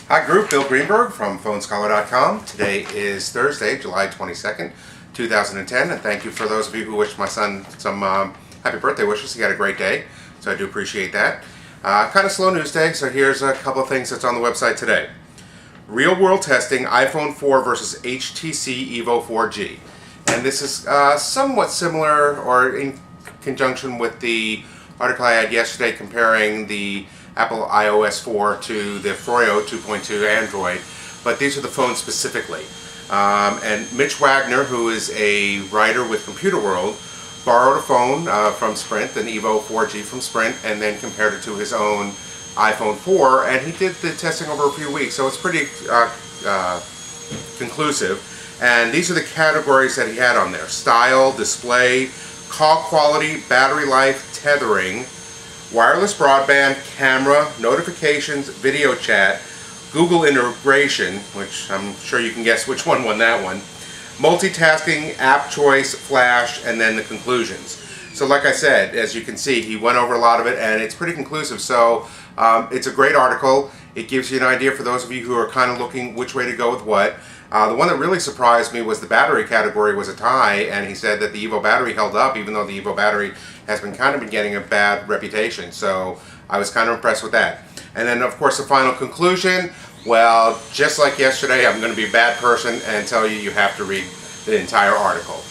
Hi group, Bill Greenberg from PhoneScholar.com. Today is Thursday, July 22nd, 2010, and thank you for those of you who wished my son some happy birthday wishes. He had a great day, so I do appreciate that. Kind of slow news day, so here's a couple of things that's on the website today. Real world testing, iPhone 4 versus HTC EVO 4G. And this is somewhat similar or in conjunction with the article I had yesterday comparing the Apple iOS 4 to the Froyo 2.2 Android, but these are the phones specifically. And Mitch Wagner, who is a writer with Computer World, borrowed a phone from Sprint, an EVO 4G from Sprint, and then compared it to his own iPhone 4, and he did the testing over a few weeks, so it's pretty conclusive. And these are the categories that he had on there: style, display, call quality, battery life, tethering, wireless broadband, camera, notifications, video chat, Google integration, which I'm sure you can guess which one won that one, multitasking, app choice, flash, and then the conclusions. So like I said, as you can see, he went over a lot of it and it's pretty conclusive. So it's a great article. It gives you an idea for those of you who are kind of looking which way to go with what. The one that really surprised me was the battery category was a tie, and he said that the EVO battery held up, even though the EVO battery has been getting a bad reputation. So I was kind of impressed with that. And then of course the final conclusion, well, just like yesterday, I'm going to be a bad person and tell you have to read the entire article.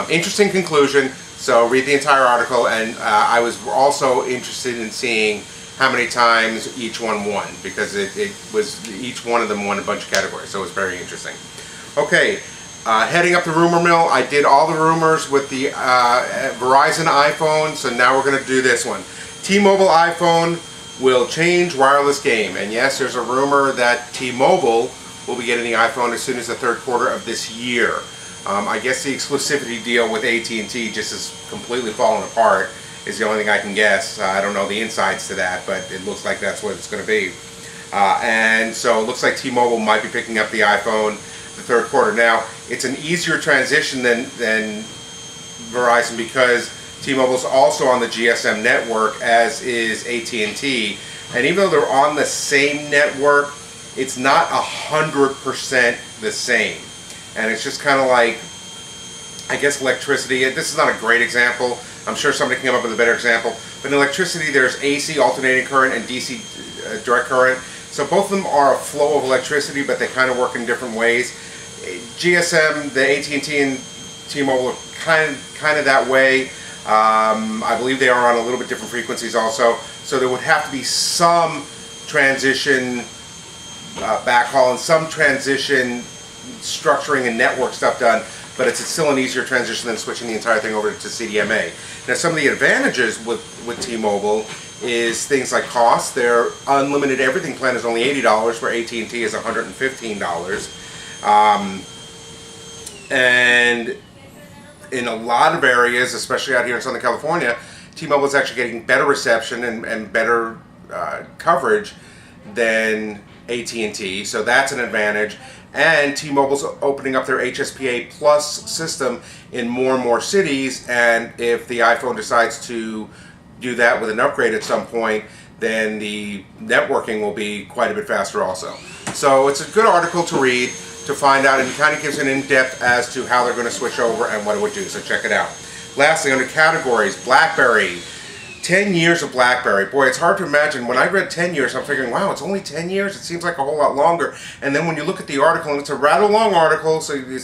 Interesting conclusion, so read the entire article, and I was also interested in seeing how many times each one won, because it was each one of them won a bunch of categories, so it was very interesting. Okay, heading up the rumor mill, I did all the rumors with the Verizon iPhone, so now we're going to do this one. T-Mobile iPhone will change wireless game, and yes, there's a rumor that T-Mobile will be getting the iPhone as soon as the third quarter of this year. I guess the exclusivity deal with AT&T just has completely fallen apart, is the only thing I can guess. I don't know the insides to that, but it looks like that's what it's going to be. And so it looks like T-Mobile might be picking up the iPhone the third quarter. Now, it's an easier transition than Verizon, because T-Mobile is also on the GSM network, as is AT&T. And even though they're on the same network, it's not 100% the same. And it's just kind of like, I guess, electricity. This is not a great example. I'm sure somebody can come up with a better example. But in electricity, there's AC, alternating current, and DC, direct current. So both of them are a flow of electricity, but they kind of work in different ways. GSM, the AT&T and T-Mobile are kind of that way. I believe they are on a little bit different frequencies also. So there would have to be some transition backhaul and some transition structuring and network stuff done. But it's still an easier transition than switching the entire thing over to CDMA. Now, some of the advantages with T-Mobile is things like cost. Their unlimited everything plan is only $80, where AT&T is $115. And in a lot of areas, especially out here in Southern California, T-Mobile is actually getting better reception and better coverage than AT&T, so that's an advantage. And T-Mobile's opening up their HSPA Plus system in more and more cities, and if the iPhone decides to do that with an upgrade at some point, then the networking will be quite a bit faster also. So it's a good article to read to find out, and it kind of gives an in-depth as to how they're going to switch over and what it would do, so check it out. Lastly, under categories, BlackBerry. 10 years of BlackBerry. Boy, it's hard to imagine. When I read 10 years, I'm figuring, wow, it's only 10 years? It seems like a whole lot longer. And then when you look at the article, and it's a rather long article, so you're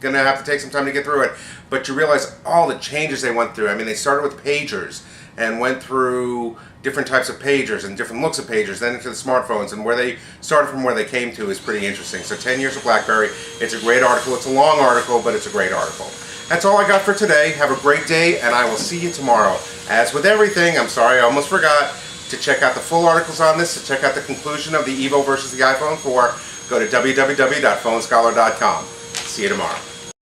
going to have to take some time to get through it, but you realize all the changes they went through. I mean, they started with pagers and went through different types of pagers and different looks of pagers, then into the smartphones, and where they started from where they came to is pretty interesting. So 10 years of BlackBerry. It's a great article. It's a long article, but it's a great article. That's all I got for today. Have a great day, and I will see you tomorrow. As with everything, I'm sorry, I almost forgot to check out the full articles on this, to check out the conclusion of the EVO versus the iPhone 4. Go to www.phonescholar.com. See you tomorrow.